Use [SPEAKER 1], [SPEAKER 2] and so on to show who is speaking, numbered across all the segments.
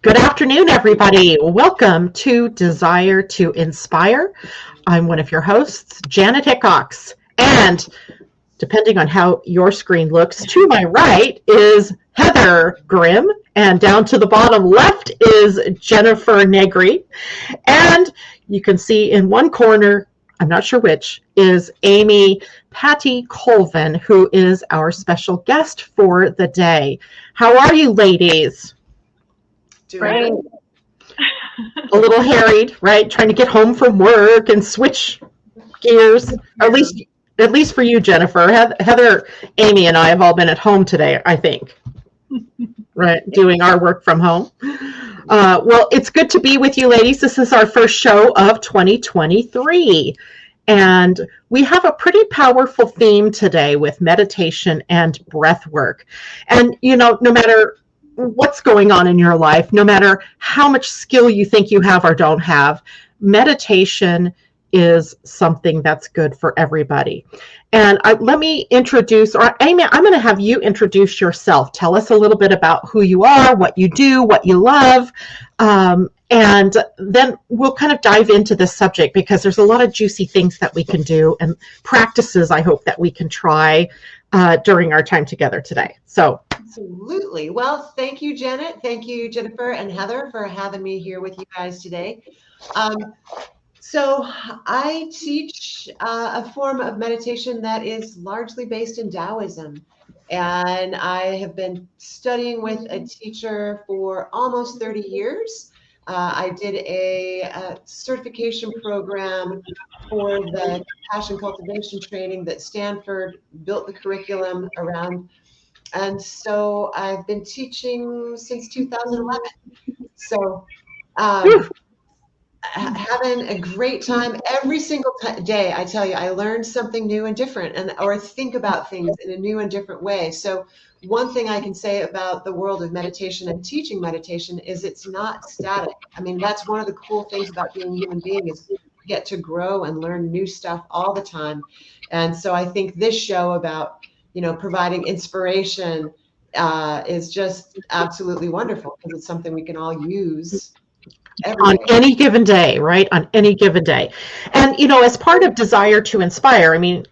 [SPEAKER 1] Good afternoon, everybody. Welcome to Desire to Inspire. I'm one of your hosts, Janet Hickox. And depending on how your screen looks, to my right is Heather Grimm. And down to the bottom left is Jennifer Negri. And you can see in one corner, I'm not sure which, is Amy Patty Colvin, who is our special guest for the day. How are you, ladies?
[SPEAKER 2] Right.
[SPEAKER 1] A little harried, right? Trying to get home from work and switch gears. At least for you, Jennifer. Heather, Amy, and I have all been at home today, I think. Right, doing our work from home. Well, it's good to be with you, ladies. This is our first show of 2023. And we have a pretty powerful theme today with meditation and breath work. And, no matter what's going on in your life, no matter how much skill you think you have or don't have, meditation is something that's good for everybody. And let me introduce, or Amy, I'm going to have you introduce yourself. Tell us a little bit about who you are, what you do, what you love. And then we'll kind of dive into this subject because there's a lot of juicy things that we can do and practices I hope that we can try during our time together today. So
[SPEAKER 2] Absolutely. Well, thank you, Janet. Thank you, Jennifer and Heather, for having me here with you guys today. So I teach a form of meditation that is largely based in Taoism. And I have been studying with a teacher for almost 30 years. I did a certification program for the passion cultivation training that Stanford built the curriculum around. And so I've been teaching since 2011. So having a great time every single day. I tell you, I learn something new and different, or think about things in a new and different way. So one thing I can say about the world of meditation and teaching meditation is it's not static. I mean, that's one of the cool things about being a human being is you get to grow and learn new stuff all the time. And so I think this show about, providing inspiration is just absolutely wonderful because it's something we can all use
[SPEAKER 1] on any given day, right? On any given day. And, as part of Desire to Inspire, I mean,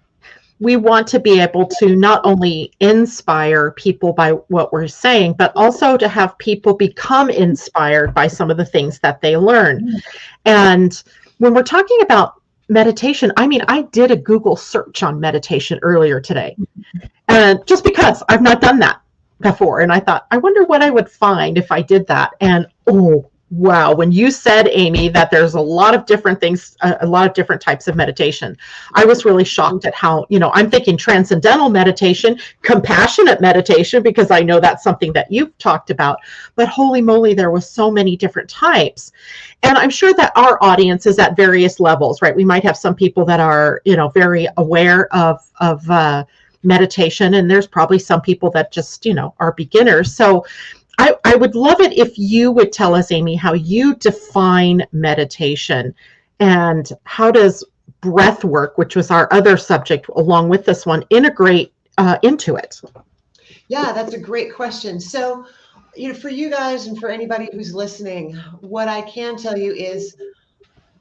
[SPEAKER 1] we want to be able to not only inspire people by what we're saying, but also to have people become inspired by some of the things that they learn. And when we're talking about meditation, I mean, I did a Google search on meditation earlier today. And just because I've not done that before. And I thought, I wonder what I would find if I did that. And oh, wow. When you said, Amy, that there's a lot of different things, a lot of different types of meditation, I was really shocked at how, I'm thinking transcendental meditation, compassionate meditation, because I know that's something that you've talked about, but holy moly, there was so many different types. And I'm sure that our audience is at various levels, right? We might have some people that are, very aware of meditation, and there's probably some people that just, are beginners. So I would love it if you would tell us, Amy, how you define meditation and how does breath work, which was our other subject along with this one, integrate into it?
[SPEAKER 2] Yeah, that's a great question. So, for you guys and for anybody who's listening, what I can tell you is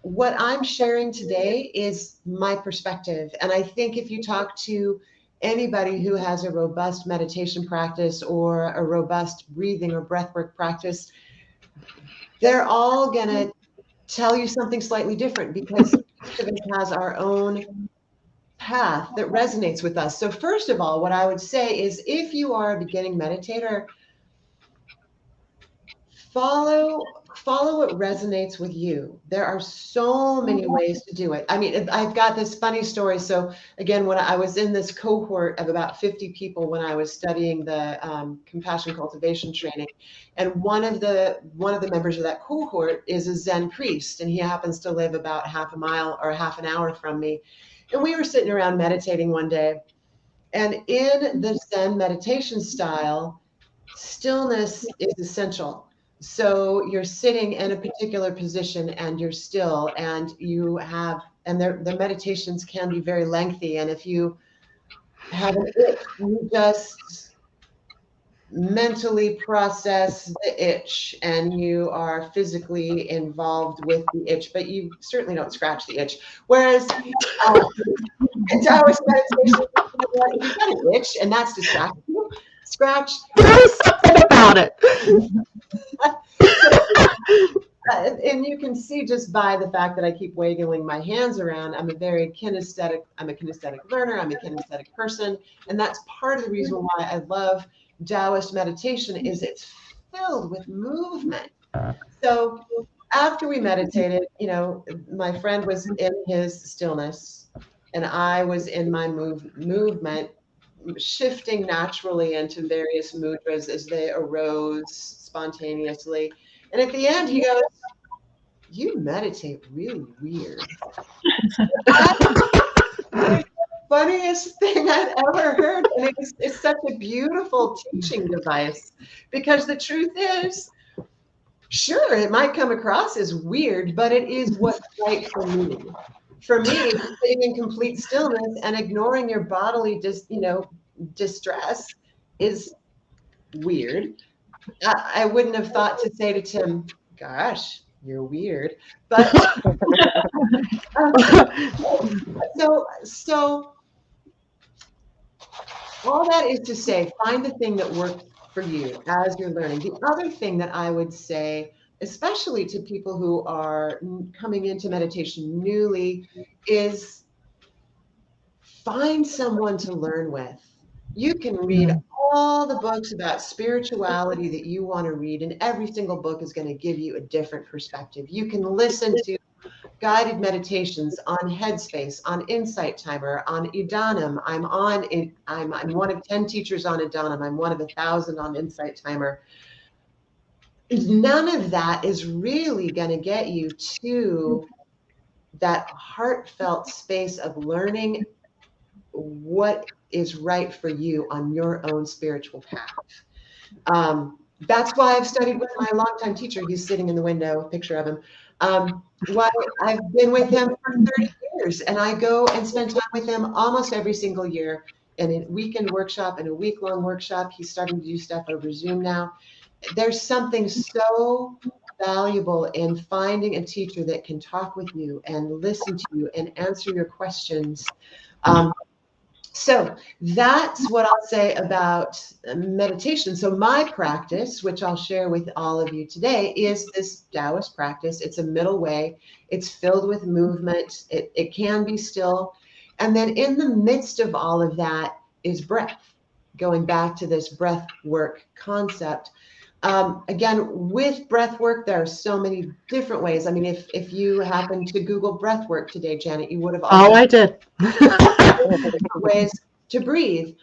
[SPEAKER 2] what I'm sharing today is my perspective. And I think if you talk to anybody who has a robust meditation practice or a robust breathing or breathwork practice, they're all going to tell you something slightly different because each of us has our own path that resonates with us. So first of all, what I would say is if you are a beginning meditator, follow what resonates with you. There are so many ways to do it. I mean, I've got this funny story. So again, when I was in this cohort of about 50 people when I was studying the compassion cultivation training, and one of the members of that cohort is a Zen priest, and he happens to live about half a mile or half an hour from me. And we were sitting around meditating one day, and in the Zen meditation style, stillness is essential. So you're sitting in a particular position and you're still, and their meditations can be very lengthy. And if you have an itch, you just mentally process the itch and you are physically involved with the itch, but you certainly don't scratch the itch. Whereas in Taoist meditation, you know what, if you've got an itch and that's distracting you, scratch.
[SPEAKER 1] There is something about it.
[SPEAKER 2] So, and you can see just by the fact that I keep wiggling my hands around, I'm a kinesthetic learner, I'm a kinesthetic person. And that's part of the reason why I love Taoist meditation is it's filled with movement. So after we meditated, you know, my friend was in his stillness and I was in my movement, shifting naturally into various mudras as they arose spontaneously. And at the end, he goes, "You meditate really weird." It's the funniest thing I've ever heard. And it's such a beautiful teaching device because the truth is, sure, it might come across as weird, but it is what's right for me. For me, sitting in complete stillness and ignoring your bodily distress is weird. I wouldn't have thought to say to Tim, "Gosh, you're weird," but so all that is to say, find the thing that works for you as you're learning. The other thing that I would say, especially to people who are coming into meditation newly, is find someone to learn with. You can read all the books about spirituality that you want to read, and every single book is going to give you a different perspective. You can listen to guided meditations on Headspace, on Insight Timer, on Idanam. I'm one of 10 teachers on Idanam. I'm one of 1,000 on Insight Timer. None of that is really going to get you to that heartfelt space of learning what is right for you on your own spiritual path. That's why I've studied with my longtime teacher. He's sitting in the window, picture of him. Why I've been with him for 30 years, and I go and spend time with him almost every single year in a weekend workshop and a week-long workshop. He's starting to do stuff over Zoom now. There's something so valuable in finding a teacher that can talk with you and listen to you and answer your questions. So that's what I'll say about meditation. So my practice, which I'll share with all of you today, is this Taoist practice. It's a middle way. It's filled with movement. It can be still. And then in the midst of all of that is breath, going back to this breath work concept. Again, with breath work, there are so many different ways. I mean, if you happen to Google breath work today, Janet, you would have also
[SPEAKER 1] Oh, I did.
[SPEAKER 2] ways to breathe.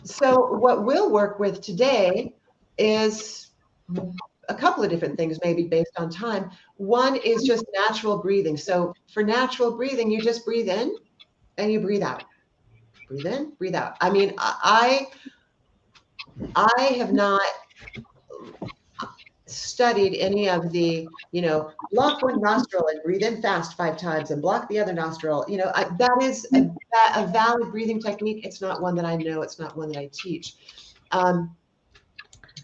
[SPEAKER 2] So what we'll work with today is a couple of different things, maybe based on time. One is just natural breathing. So for natural breathing, you just breathe in and you breathe out. Breathe in, breathe out. I mean, I have not studied any of the, block one nostril and breathe in fast 5 times and block the other nostril. That is a valid breathing technique. It's not one that I know. It's not one that I teach.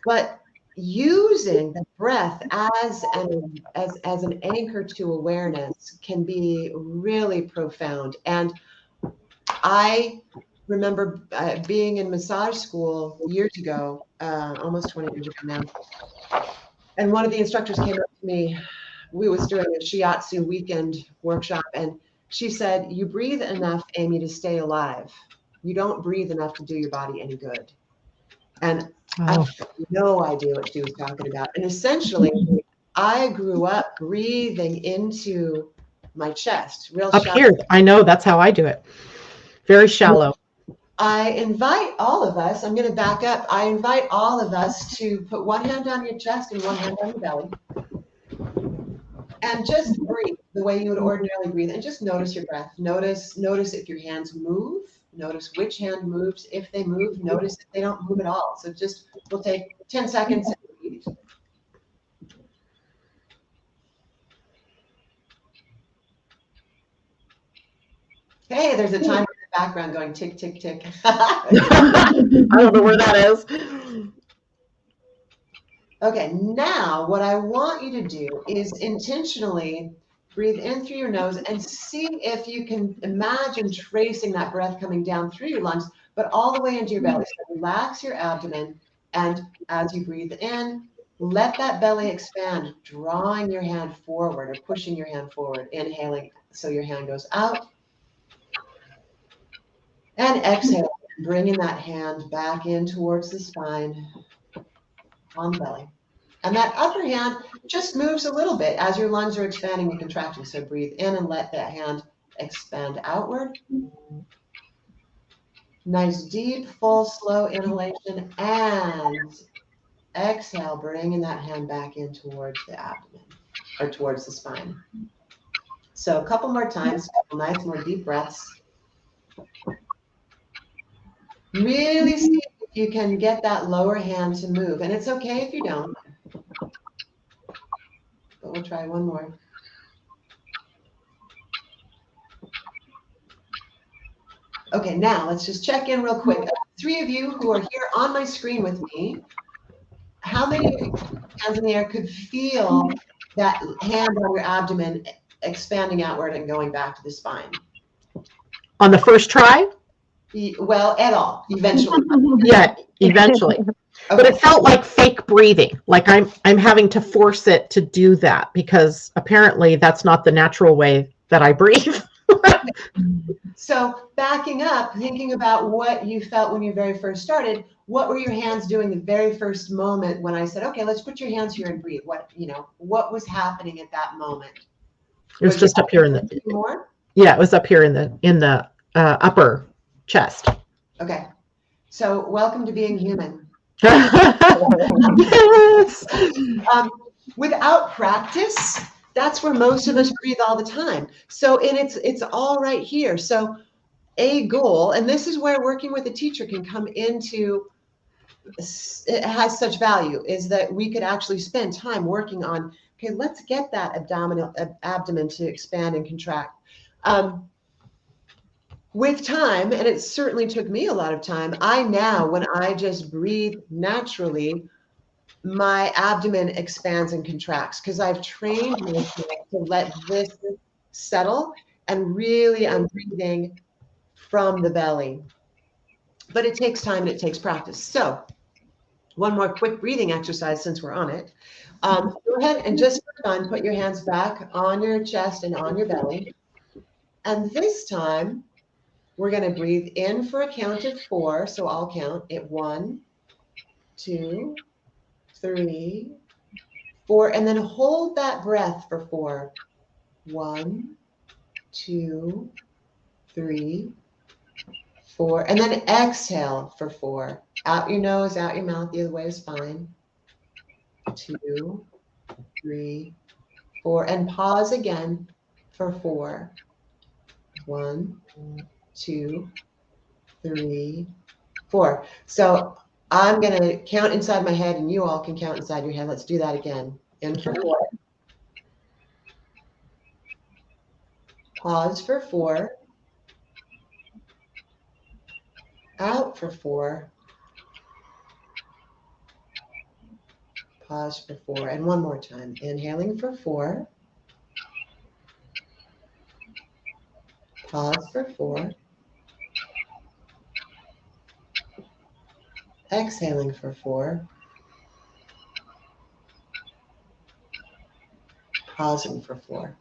[SPEAKER 2] But using the breath as an anchor to awareness can be really profound. And I remember being in massage school years ago, almost 20 years ago now. And one of the instructors came up to me. We was doing a shiatsu weekend workshop, and she said, "You breathe enough, Amy, to stay alive. You don't breathe enough to do your body any good." And I had no idea what she was talking about. And essentially, I grew up breathing into my chest, real
[SPEAKER 1] Up
[SPEAKER 2] shallow.
[SPEAKER 1] here, I know that's how I do it. Very shallow.
[SPEAKER 2] I invite all of us, I'm going to back up. I invite all of us to put one hand on your chest and one hand on your belly. And just breathe the way you would ordinarily breathe, and just notice your breath. Notice if your hands move. Notice which hand moves. If they move, notice if they don't move at all. So we'll take 10 seconds and breathe. Hey, there's a timer in the background going tick, tick, tick.
[SPEAKER 1] I don't know where that is.
[SPEAKER 2] Okay, now what I want you to do is intentionally breathe in through your nose and see if you can imagine tracing that breath coming down through your lungs, but all the way into your belly. So relax your abdomen, and as you breathe in, let that belly expand, drawing your hand forward or pushing your hand forward, inhaling so your hand goes out, and exhale, bringing that hand back in towards the spine on the belly. And that upper hand just moves a little bit as your lungs are expanding and contracting. So breathe in and let that hand expand outward. Nice, deep, full, slow inhalation, and exhale, bringing that hand back in towards the abdomen or towards the spine. So a couple more times, couple nice, more deep breaths. Really see if you can get that lower hand to move. And it's okay if you don't, but we'll try one more. Okay, now let's just check in real quick. 3 of you who are here on my screen with me, how many of you, hands in the air, could feel that hand on your abdomen expanding outward and going back to the spine?
[SPEAKER 1] On the first try?
[SPEAKER 2] Well, at all, eventually.
[SPEAKER 1] Yeah, eventually. But
[SPEAKER 2] Okay.
[SPEAKER 1] it felt like fake breathing. Like I'm having to force it to do that because apparently that's not the natural way that I breathe.
[SPEAKER 2] So backing up, thinking about what you felt when you very first started, what were your hands doing the very first moment when I said, okay, let's put your hands here and breathe? What was happening at that moment?
[SPEAKER 1] It was just up here in the
[SPEAKER 2] more?
[SPEAKER 1] Yeah, it was up here in the upper chest.
[SPEAKER 2] Okay. So welcome to being human.
[SPEAKER 1] Yes.
[SPEAKER 2] Without practice, that's where most of us breathe all the time. So, and it's all right here. So a goal, and this is where working with a teacher can come into, it has such value, is that we could actually spend time working on, okay, let's get that abdomen to expand and contract. With time, and it certainly took me a lot of time, I now, when I just breathe naturally, my abdomen expands and contracts because I've trained myself to let this settle, and really I'm breathing from the belly. But it takes time and it takes practice. So one more quick breathing exercise since we're on it. Go ahead and just for fun, put your hands back on your chest and on your belly. And this time, we're going to breathe in for a count of 4. So I'll count it 1, 2, 3, 4, and then hold that breath for 4. 1, 2, 3, 4, and then exhale for 4. Out your nose, out your mouth, the other way is fine. 2, 3, 4, and pause again for 4. 1, 2, 3, 4. So I'm going to count inside my head, and you all can count inside your head. Let's do that again. In for 4. Pause for 4. Out for 4. Pause for 4. And one more time. Inhaling for 4. Pause for 4. Exhaling for 4. Pausing for 4.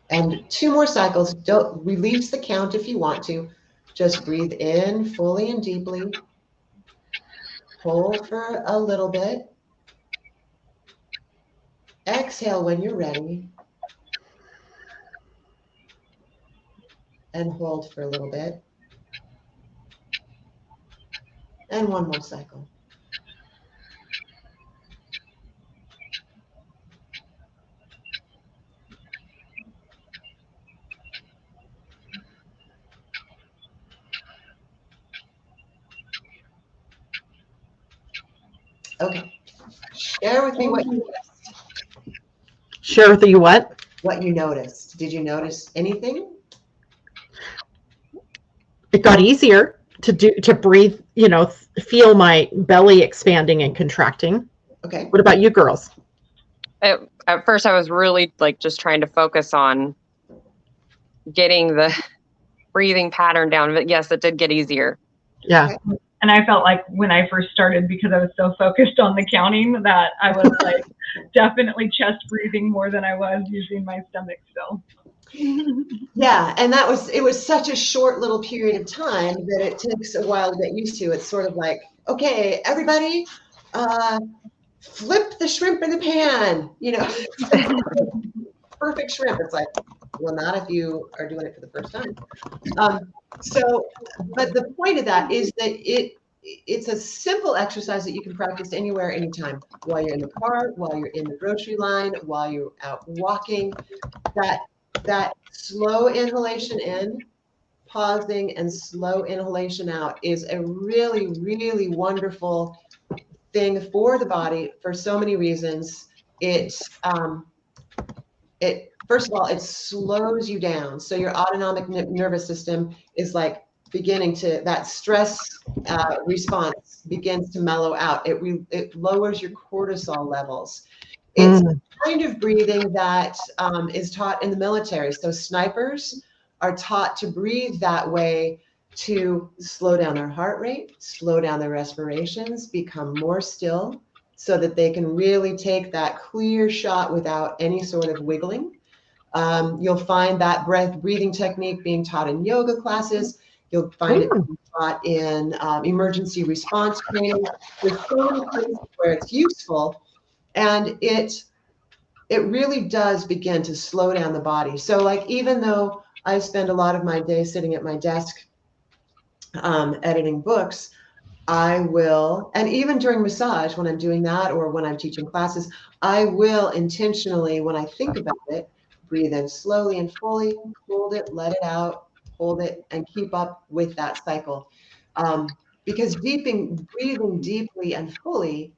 [SPEAKER 2] And 2 more cycles. Don't release the count if you want to. Just breathe in fully and deeply. Hold for a little bit. Exhale when you're ready. And hold for a little bit. And one more cycle. Okay. Share with me what you noticed.
[SPEAKER 1] Share with you what?
[SPEAKER 2] What you noticed. Did you notice anything?
[SPEAKER 1] It got easier to breathe, feel my belly expanding and contracting.
[SPEAKER 2] Okay.
[SPEAKER 1] What about you girls?
[SPEAKER 3] At first I was really like just trying to focus on getting the breathing pattern down, but yes, it did get easier.
[SPEAKER 1] Yeah.
[SPEAKER 2] Okay.
[SPEAKER 4] And I felt like when I first started, because I was so focused on the counting, that I was like definitely chest breathing more than I was using my stomach still.
[SPEAKER 2] Yeah, and it was such a short little period of time that it takes a while to get used to. It's sort of like, okay, everybody, flip the shrimp in the pan, perfect shrimp. It's like, well, not if you are doing it for the first time. But the point of that is that it's a simple exercise that you can practice anywhere, anytime, while you're in the car, while you're in the grocery line, while you're out walking. That slow inhalation in, pausing, and slow inhalation out is a really, really wonderful thing for the body for so many reasons. First of all, it slows you down. So your autonomic nervous system is like that stress response begins to mellow out. It lowers your cortisol levels. It's kind of breathing that is taught in the military. So snipers are taught to breathe that way to slow down their heart rate, slow down their respirations, become more still so that they can really take that clear shot without any sort of wiggling. You'll find that breathing technique being taught in yoga classes. You'll find it being taught in emergency response training. There's so many places where it's useful, and it really does begin to slow down the body. So like, even though I spend a lot of my day sitting at my desk editing books, I will, and even during massage, when I'm doing that or when I'm teaching classes, I will intentionally, when I think about it, breathe in slowly and fully, hold it, let it out, hold it, and keep up with that cycle. Because breathing deeply and fully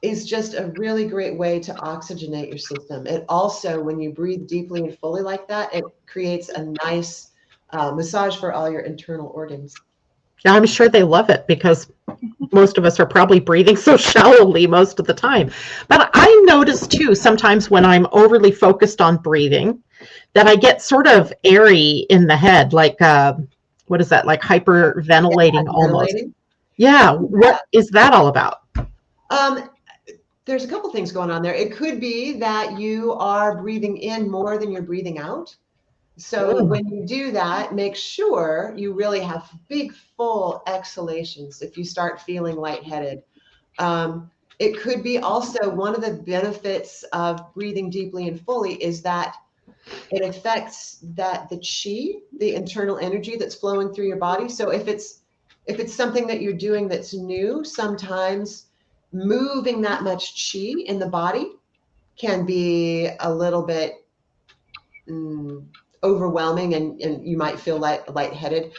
[SPEAKER 2] is just a really great way to oxygenate your system. It also, when you breathe deeply and fully like that, it creates a nice massage for all your internal organs.
[SPEAKER 1] Yeah, I'm sure they love it because most of us are probably breathing so shallowly most of the time. But I notice too, sometimes when I'm overly focused on breathing, that I get sort of airy in the head, like, what is that, like hyperventilating almost. Yeah, what is that all about?
[SPEAKER 2] There's a couple things going on there. It could be that you are breathing in more than you're breathing out. So when you do that, make sure you really have big, full exhalations if you start feeling lightheaded. It could be also one of the benefits of breathing deeply and fully is that it affects the chi, the internal energy that's flowing through your body. So if it's something that you're doing that's new, sometimes moving that much chi in the body can be a little bit overwhelming, and you might feel lightheaded.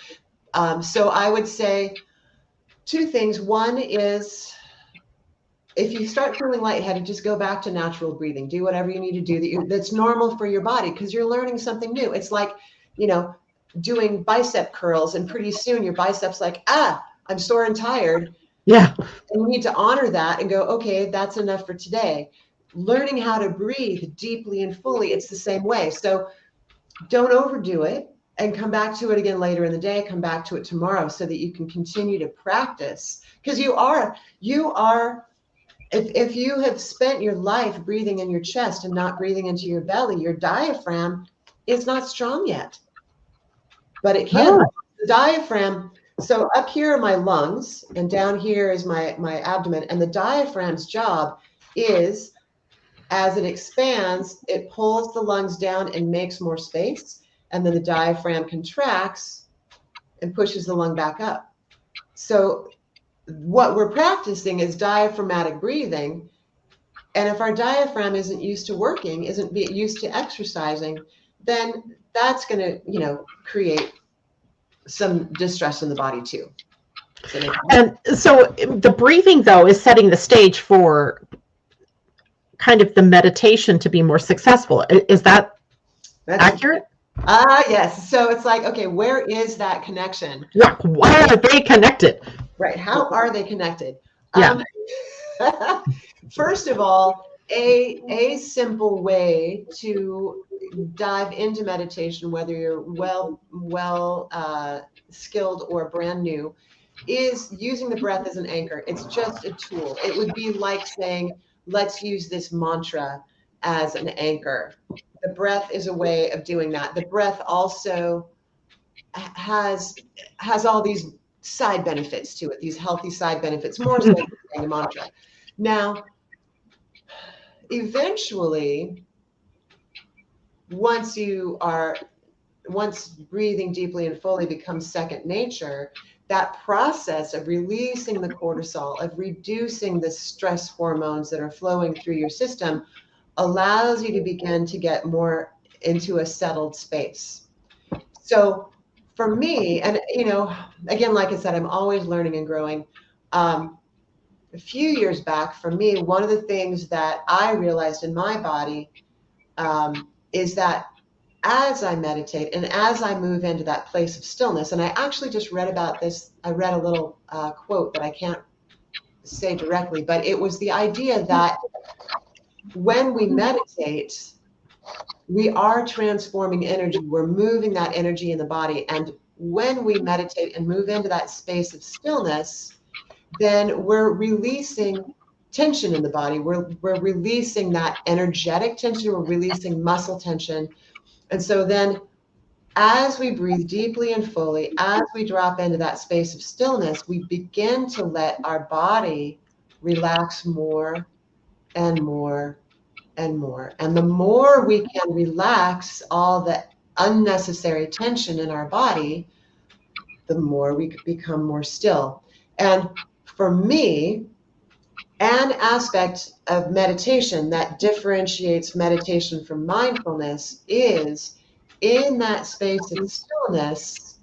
[SPEAKER 2] So I would say two things. One is, if you start feeling lightheaded, just go back to natural breathing. Do whatever you need to do that's normal for your body, because you're learning something new. It's like, doing bicep curls, and pretty soon your biceps like, I'm sore and tired.
[SPEAKER 1] Yeah.
[SPEAKER 2] And you need to honor that and go, okay, that's enough for today. Learning how to breathe deeply and fully, it's the same way. So don't overdo it, and come back to it again later in the day, come back to it tomorrow, so that you can continue to practice. Because you are, if you have spent your life breathing in your chest and not breathing into your belly, your diaphragm is not strong yet. But it can. The diaphragm, so up here are my lungs, and down here is my abdomen. And the diaphragm's job is, as it expands, it pulls the lungs down and makes more space. And then the diaphragm contracts and pushes the lung back up. So what we're practicing is diaphragmatic breathing. And if our diaphragm isn't used to working, isn't used to exercising, then that's going to, create some distress in the body too.
[SPEAKER 1] And so the breathing, though, is setting the stage for kind of the meditation to be more successful. Is that
[SPEAKER 2] That's
[SPEAKER 1] Accurate?
[SPEAKER 2] yes. So it's like, okay, where is that connection?
[SPEAKER 1] Yeah. Why are they connected?
[SPEAKER 2] Right. How are they connected?
[SPEAKER 1] Yeah.
[SPEAKER 2] First of all, a simple way to dive into meditation, whether you're well skilled or brand new, is using the breath as an anchor. It's just a tool. It would be like saying, let's use this mantra as an anchor. The breath is a way of doing that. The breath also has all these side benefits to it, these healthy side benefits, more so than saying a mantra. Now, eventually, once breathing deeply and fully becomes second nature, that process of releasing the cortisol, of reducing the stress hormones that are flowing through your system, allows you to begin to get more into a settled space. So for me, and again, like I said, I'm always learning and growing. A few years back, for me, one of the things that I realized in my body is that as I meditate and as I move into that place of stillness, and I actually just read about this, I read a little quote that I can't say directly, but it was the idea that when we meditate, we are transforming energy. We're moving that energy in the body. And when we meditate and move into that space of stillness, then we're releasing tension in the body. We're releasing that energetic tension. We're releasing muscle tension. And so then as we breathe deeply and fully, as we drop into that space of stillness, we begin to let our body relax more and more and more. And the more we can relax all the unnecessary tension in our body, the more we become more still. And for me, an aspect of meditation that differentiates meditation from mindfulness is in that space of stillness,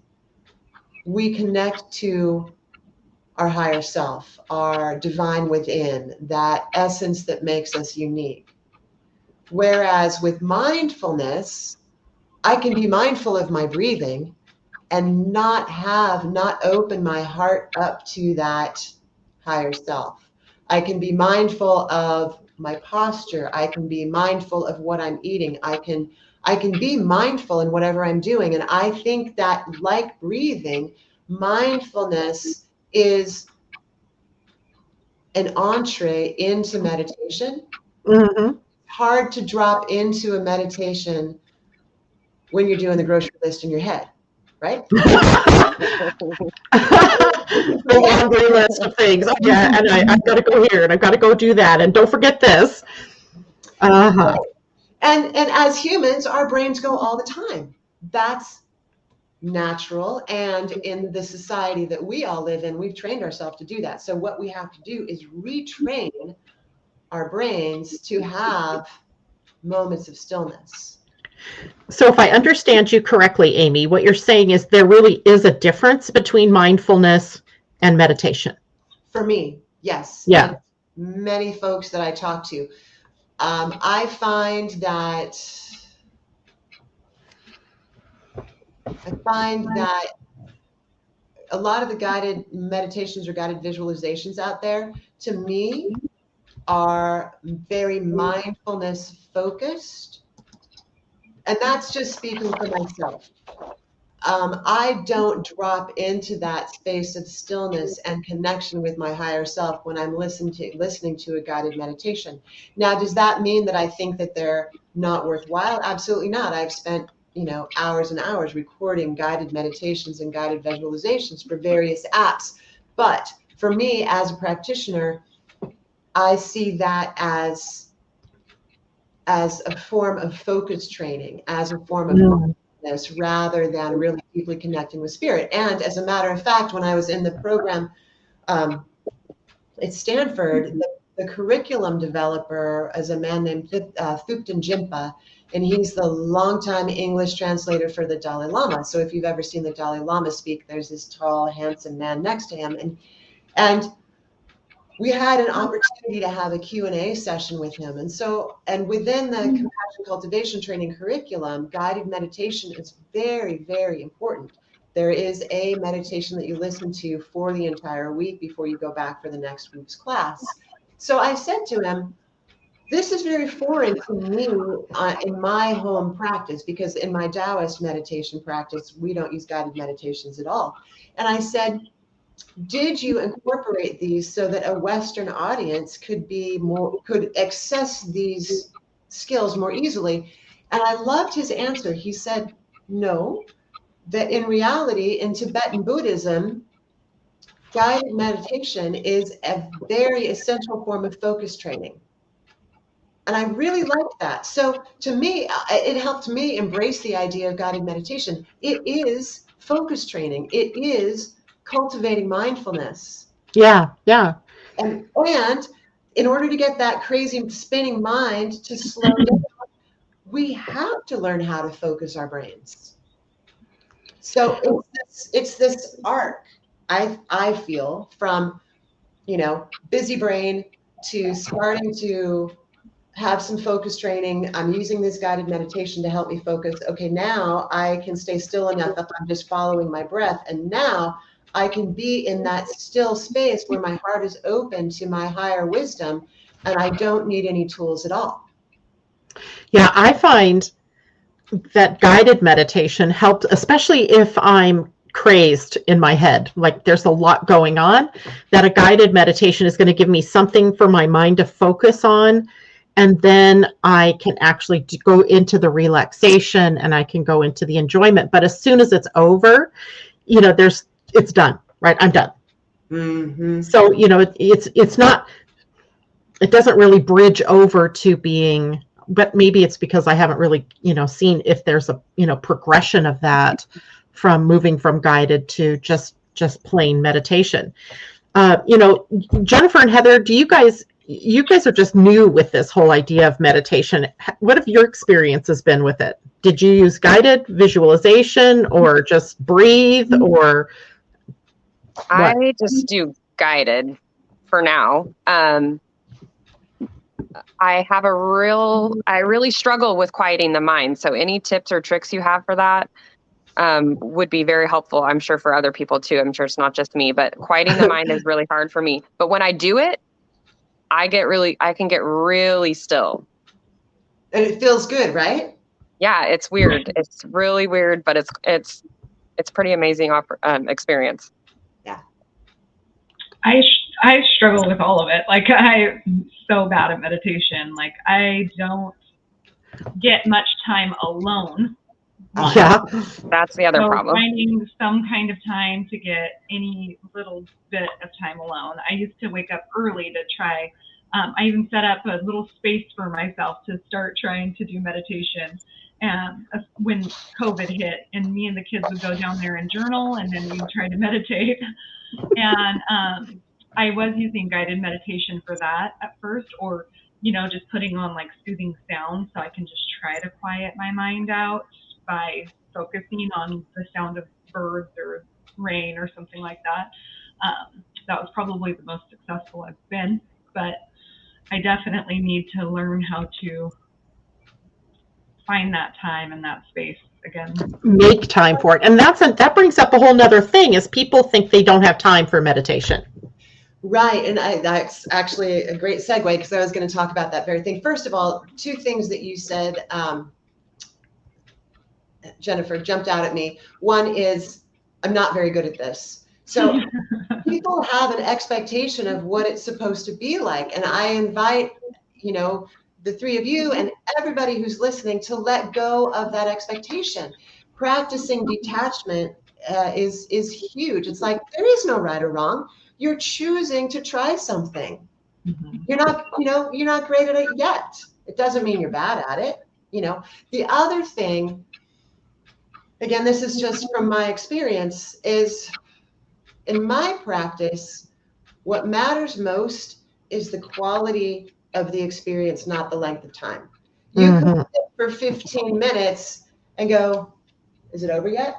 [SPEAKER 2] we connect to our higher self, our divine within, that essence that makes us unique. Whereas with mindfulness, I can be mindful of my breathing and not open my heart up to that higher self. I can be mindful of my posture. I can be mindful of what I'm eating. I can be mindful in whatever I'm doing. And I think that, like breathing, mindfulness is an entree into meditation.
[SPEAKER 1] Mm-hmm.
[SPEAKER 2] Hard to drop into a meditation when you're doing the grocery list in your head, right?
[SPEAKER 1] The laundry list of things. Oh, yeah, and I've got to go here, and I've got to go do that, and don't forget this. Uh-huh.
[SPEAKER 2] And as humans, our brains go all the time. That's natural. And in the society that we all live in, we've trained ourselves to do that. So what we have to do is retrain our brains to have moments of stillness.
[SPEAKER 1] So if I understand you correctly, Amy, what you're saying is there really is a difference between mindfulness and meditation.
[SPEAKER 2] For me, yes.
[SPEAKER 1] Yeah.
[SPEAKER 2] And many folks that I talk to, I find that a lot of the guided meditations or guided visualizations out there, to me, are very mindfulness focused. And that's just speaking for myself. I don't drop into that space of stillness and connection with my higher self when I'm listening to a guided meditation. Now, does that mean that I think that they're not worthwhile? Absolutely not. I've spent hours and hours recording guided meditations and guided visualizations for various apps. But for me, as a practitioner, I see that as a form of focus training, as a form of mindfulness, rather than really deeply connecting with spirit. And as a matter of fact, when I was in the program at Stanford, the curriculum developer is a man named Thupten Jinpa, and he's the longtime English translator for the Dalai Lama. So if you've ever seen the Dalai Lama speak, there's this tall, handsome man next to him. And we had an opportunity to have a Q&A session with him. And within the compassion cultivation training curriculum, guided meditation is very, very important. There is a meditation that you listen to for the entire week before you go back for the next week's class. So I said to him, this is very foreign to me in my home practice, because in my Taoist meditation practice, we don't use guided meditations at all. And I said, did you incorporate these so that a Western audience could access these skills more easily? And I loved his answer. He said, no, that in reality, in Tibetan Buddhism, guided meditation is a very essential form of focus training. And I really liked that. So to me, it helped me embrace the idea of guided meditation. It is focus training. It is cultivating mindfulness.
[SPEAKER 1] Yeah, yeah.
[SPEAKER 2] And in order to get that crazy spinning mind to slow down, we have to learn how to focus our brains. So it's this arc, I feel, from, busy brain to starting to have some focus training. I'm using this guided meditation to help me focus. Okay, now I can stay still enough if I'm just following my breath. And now I can be in that still space where my heart is open to my higher wisdom, and I don't need any tools at all.
[SPEAKER 1] Yeah, I find that guided meditation helped, especially if I'm crazed in my head, like there's a lot going on, that a guided meditation is going to give me something for my mind to focus on. And then I can actually go into the relaxation and I can go into the enjoyment. But as soon as it's over, it's done, right? I'm done.
[SPEAKER 2] Mm-hmm.
[SPEAKER 1] So, it's not, it doesn't really bridge over to being, but maybe it's because I haven't really, seen if there's a, progression of that from moving from guided to just plain meditation. Jennifer and Heather, you guys are just new with this whole idea of meditation. What have your experiences been with it? Did you use guided visualization or just breathe, or what?
[SPEAKER 3] I just do guided for now. I really struggle with quieting the mind. So any tips or tricks you have for that would be very helpful. I'm sure for other people too. I'm sure it's not just me, but quieting the mind is really hard for me. But when I do it, I can get really still.
[SPEAKER 2] And it feels good, right?
[SPEAKER 3] Yeah, it's weird. It's really weird, but it's pretty amazing experience.
[SPEAKER 2] Yeah.
[SPEAKER 4] I struggle with all of it. Like, I'm so bad at meditation. Like, I don't get much time alone.
[SPEAKER 1] Yeah.
[SPEAKER 3] That's the other problem.
[SPEAKER 4] Finding some kind of time to get any little bit of time alone. I used to wake up early to try. I even set up a little space for myself to start trying to do meditation. And when COVID hit, and me and the kids would go down there and journal, and then we'd try to meditate. And I was using guided meditation for that at first, or just putting on like soothing sounds so I can just try to quiet my mind out by focusing on the sound of birds or rain or something like that. That was probably the most successful I've been, but I definitely need to learn how to find that time and that space again.
[SPEAKER 1] Make time for it. And that brings up a whole nother thing, is people think they don't have time for meditation.
[SPEAKER 2] Right. And that's actually a great segue, because I was going to talk about that very thing. First of all, two things that you said, Jennifer, jumped out at me. One is, I'm not very good at this. So people have an expectation of what it's supposed to be like. And I invite, the three of you and everybody who's listening to let go of that expectation. Practicing detachment is huge. It's like, there is no right or wrong. You're choosing to try something. Mm-hmm. You're not great at it yet. It doesn't mean you're bad at it. The other thing, again, this is just from my experience, is in my practice, what matters most is the quality of the experience, not the length of time. You can sit for 15 minutes and go, is it over yet?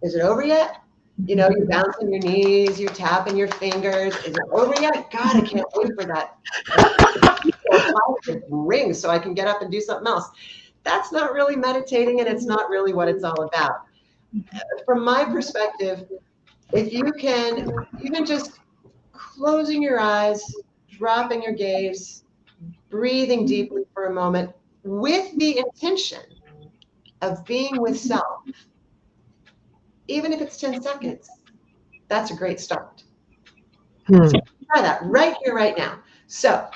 [SPEAKER 2] Is it over yet? You know, you're bouncing your knees, you're tapping your fingers. Is it over yet? God, I can't wait for that ring so I can get up and do something else. That's not really meditating, and it's not really what it's all about. From my perspective, if you can, even just closing your eyes, dropping your gaze, breathing deeply for a moment with the intention of being with self, even if it's 10 seconds, that's a great start.
[SPEAKER 1] Hmm.
[SPEAKER 2] So try that right here, right now. So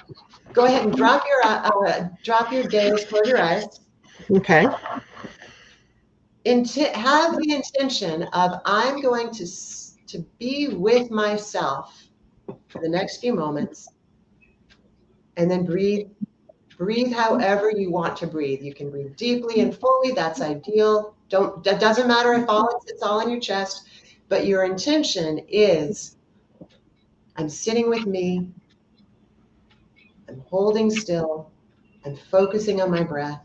[SPEAKER 2] go ahead and drop your gaze, close your eyes.
[SPEAKER 1] Okay.
[SPEAKER 2] Have the intention of I'm going to be with myself for the next few moments, and then breathe. Breathe however you want to breathe. You can breathe deeply and fully. That's ideal. That doesn't matter if it's all in your chest, but your intention is I'm sitting with me. I'm holding still. I'm focusing on my breath.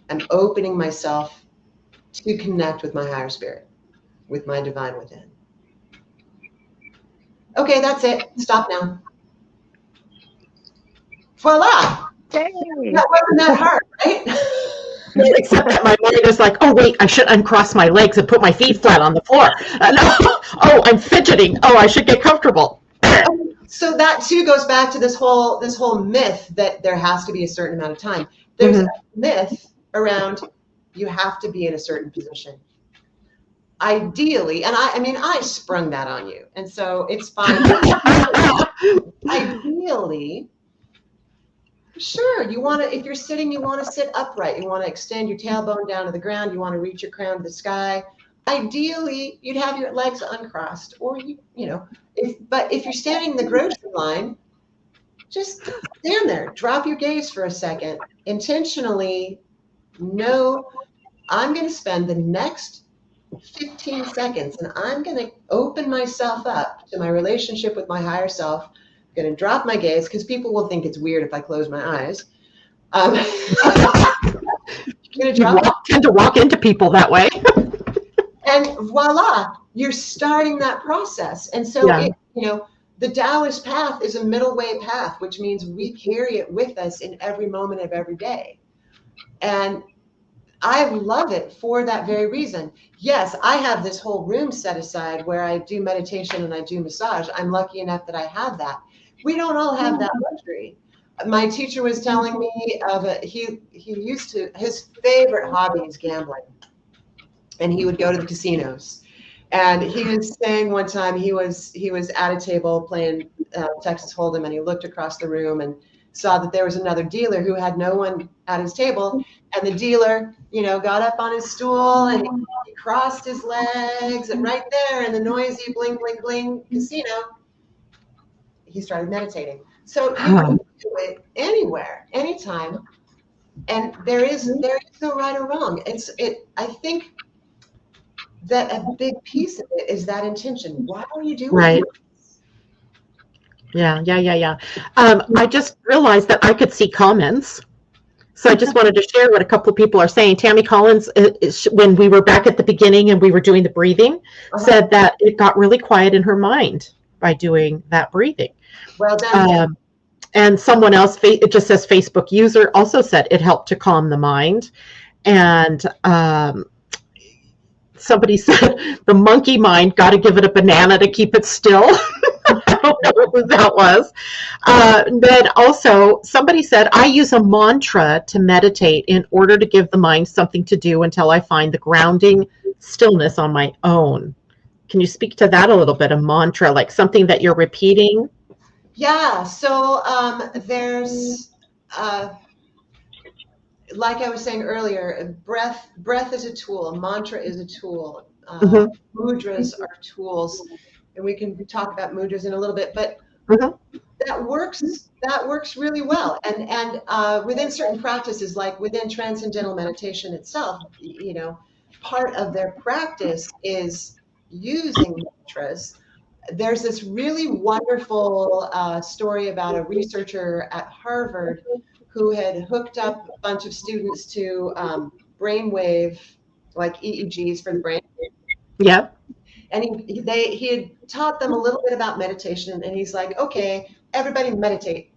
[SPEAKER 2] I'm opening myself to connect with my higher spirit, with my divine within. Okay, that's it. Stop now. Voila!
[SPEAKER 3] Yay.
[SPEAKER 2] That wasn't that hard, right?
[SPEAKER 1] Except that my mind is like, oh wait, I should uncross my legs and put my feet flat on the floor. Oh, I'm fidgeting. Oh, I should get comfortable.
[SPEAKER 2] So that too goes back to this whole myth that there has to be a certain amount of time. There's a myth around you have to be in a certain position. Ideally, and I sprung that on you, and so it's fine. Ideally, sure, if you're sitting, you want to sit upright. You want to extend your tailbone down to the ground. You want to reach your crown to the sky. Ideally, you'd have your legs uncrossed, or but if you're standing in the grocery line, just stand there. Drop your gaze for a second. Intentionally, know I'm going to spend the next 15 seconds and I'm going to open myself up to my relationship with my higher self. I'm going to drop my gaze because people will think it's weird if I close my eyes. I'm going to
[SPEAKER 1] tend to walk into people that way.
[SPEAKER 2] And voila, you're starting that process. And so, the Taoist path is a middle way path, which means we carry it with us in every moment of every day. And I love it for that very reason. Yes, I have this whole room set aside where I do meditation and I do massage. I'm lucky enough that I have that. We don't all have that luxury. My teacher was telling me of his favorite hobby is gambling. And he would go to the casinos. And he was saying one time he was at a table playing Texas Hold'em, and he looked across the room and saw that there was another dealer who had no one at his table. And the dealer, got up on his stool and he crossed his legs, and right there in the noisy bling, bling, bling casino, he started meditating. So you can do it anywhere, anytime. And there is no right or wrong. I think that a big piece of it is that intention. Why are you doing
[SPEAKER 1] Right.
[SPEAKER 2] it?
[SPEAKER 1] Yeah. I just realized that I could see comments. So I just wanted to share what a couple of people are saying. Tammy Collins, when we were back at the beginning and we were doing the breathing, said that it got really quiet in her mind by doing that breathing.
[SPEAKER 2] Well done.
[SPEAKER 1] And someone else, it just says Facebook user, also said it helped to calm the mind. And somebody said the monkey mind, got to give it a banana to keep it still. I don't know what that was. Then also somebody said, I use a mantra to meditate in order to give the mind something to do until I find the grounding stillness on my own. Can you speak to that a little bit? A mantra, like something that you're repeating?
[SPEAKER 2] Yeah. So there's, like I was saying earlier, breath is a tool. Mantra is a tool. Mudras are tools, and we can talk about mudras in a little bit. But that works really well. And within certain practices, like within transcendental meditation itself, part of their practice is using mantras. There's this really wonderful story about a researcher at Harvard who had hooked up a bunch of students to brainwave, like EEGs for the brain.
[SPEAKER 1] Yep.
[SPEAKER 2] And he had taught them a little bit about meditation, and he's like, okay, everybody meditate.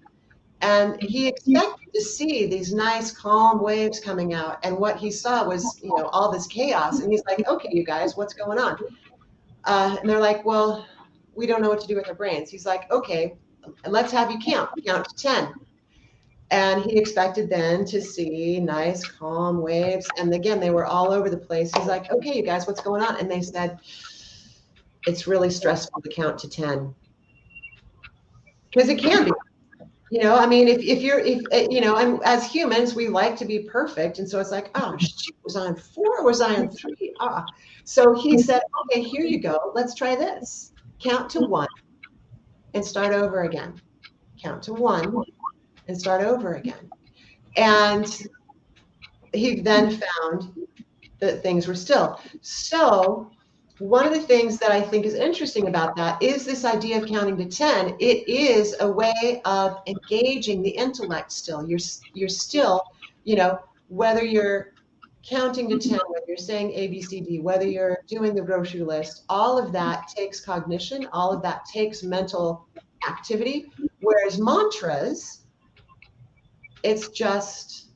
[SPEAKER 2] And he expected to see these nice calm waves coming out, and what he saw was, all this chaos. And he's like, okay, you guys, what's going on? And they're like, well, we don't know what to do with our brains. He's like, okay, let's have you count to 10. And he expected then to see nice calm waves, and again, they were all over the place. He's like, okay, you guys, what's going on? And they said, it's really stressful to count to 10, because it can be. I mean, and as humans, we like to be perfect. And so it's like, oh, shoot, was I on 4? Was I on 3? So he said, okay, here you go. Let's try this. Count to 1 and start over again. Count to 1 and start over again. And he then found that things were still. So one of the things that I think is interesting about that is this idea of counting to 10. It is a way of engaging the intellect still. You're still, whether you're counting to 10, whether you're saying A, B, C, D, whether you're doing the grocery list, all of that takes cognition, all of that takes mental activity. Whereas mantras, it's just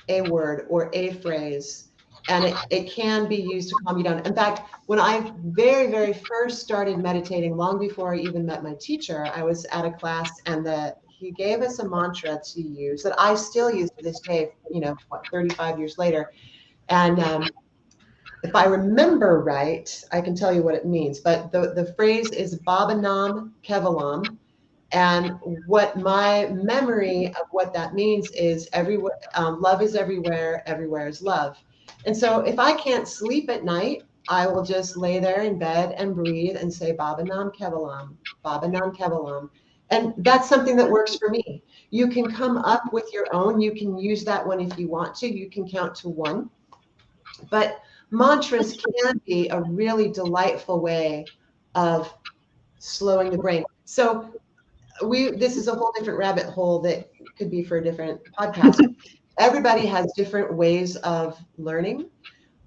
[SPEAKER 2] a word or a phrase, and it can be used to calm you down. In fact, when I very, very first started meditating, long before I even met my teacher, I was at a class, and he gave us a mantra to use that I still use to this day, 35 years later. And if I remember right, I can tell you what it means, but the phrase is Bhavanam Kevalam. And what my memory of what that means is love is everywhere, everywhere is love. And so if I can't sleep at night, I will just lay there in bed and breathe and say Bhavanam Kevalam, Bhavanam Kevalam. And that's something that works for me. You can come up with your own. You can use that one if you want to. You can count to 1. But mantras can be a really delightful way of slowing the brain. So this is a whole different rabbit hole that could be for a different podcast. Everybody has different ways of learning.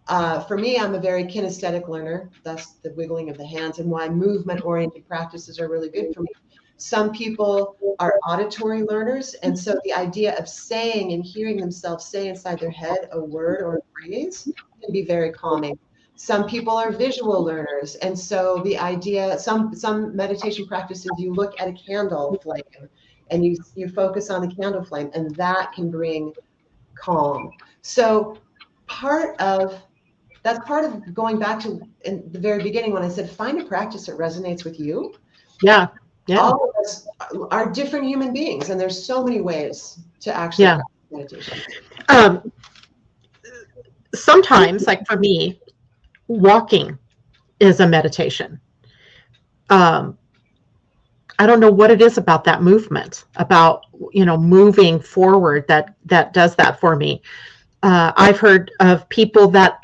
[SPEAKER 2] For me, I'm a very kinesthetic learner. That's the wiggling of the hands, and why movement-oriented practices are really good for me. Some people are auditory learners, and so the idea of saying and hearing themselves say inside their head a word or a phrase can be very calming. Some people are visual learners, and so the idea, some meditation practices, you look at a candle flame and you focus on the candle flame, and that can bring calm. So that's part of going back to in the very beginning when I said find a practice that resonates with you.
[SPEAKER 1] Yeah.
[SPEAKER 2] All of us are different human beings, and there's so many ways to actually practice meditation.
[SPEAKER 1] Sometimes, like for me, walking is a meditation. I don't know what it is about that movement, about moving forward that does that for me. I've heard of people that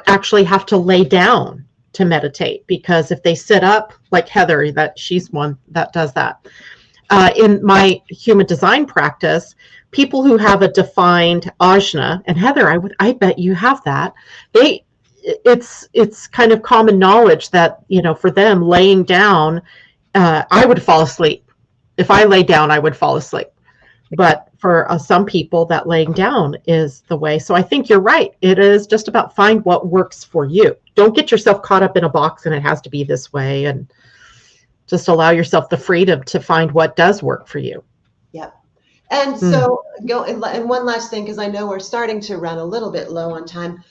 [SPEAKER 1] actually have to lay down to meditate, because if they sit up, like Heather, that she's one that does that. In my human design practice, people who have a defined ajna, and Heather, I bet you have that. It's kind of common knowledge that for them laying down, I would fall asleep. If I lay down, I would fall asleep. But for some people, that laying down is the way. So I think you're right. It is just about find what works for you. Don't get yourself caught up in a box and it has to be this way, and just allow yourself the freedom to find what does work for you.
[SPEAKER 2] Yep. And so and one last thing, because I know we're starting to run a little bit low on time.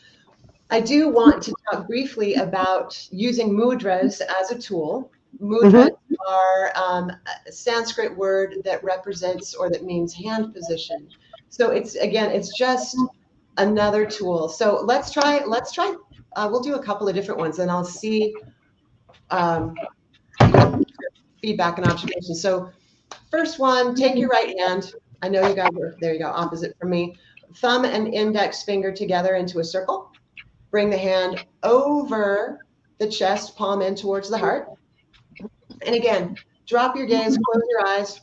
[SPEAKER 2] I do want to talk briefly about using mudras as a tool. Mudras are a Sanskrit word that represents or that means hand position. So it's just another tool. So let's try. We'll do a couple of different ones, and I'll see feedback and observations. So first one, take your right hand. I know you guys are, there you go, opposite from me. Thumb and index finger together into a circle. Bring the hand over the chest, palm in towards the heart. And again, drop your gaze, close your eyes,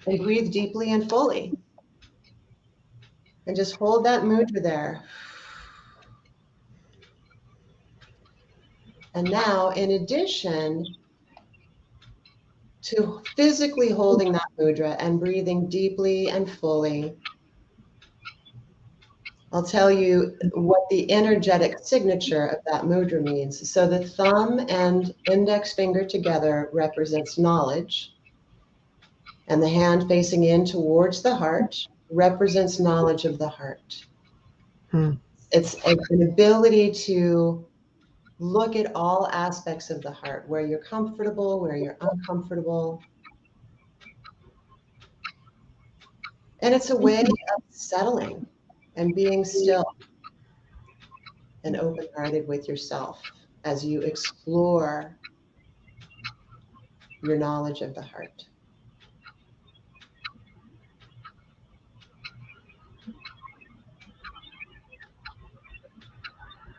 [SPEAKER 2] and breathe deeply and fully. And just hold that mudra there. And now, in addition to physically holding that mudra and breathing deeply and fully, I'll tell you what the energetic signature of that mudra means. So the thumb and index finger together represents knowledge, and the hand facing in towards the heart represents knowledge of the heart. It's an ability to look at all aspects of the heart, where you're comfortable, where you're uncomfortable. And it's a way of settling and being still and open-hearted with yourself as you explore your knowledge of the heart.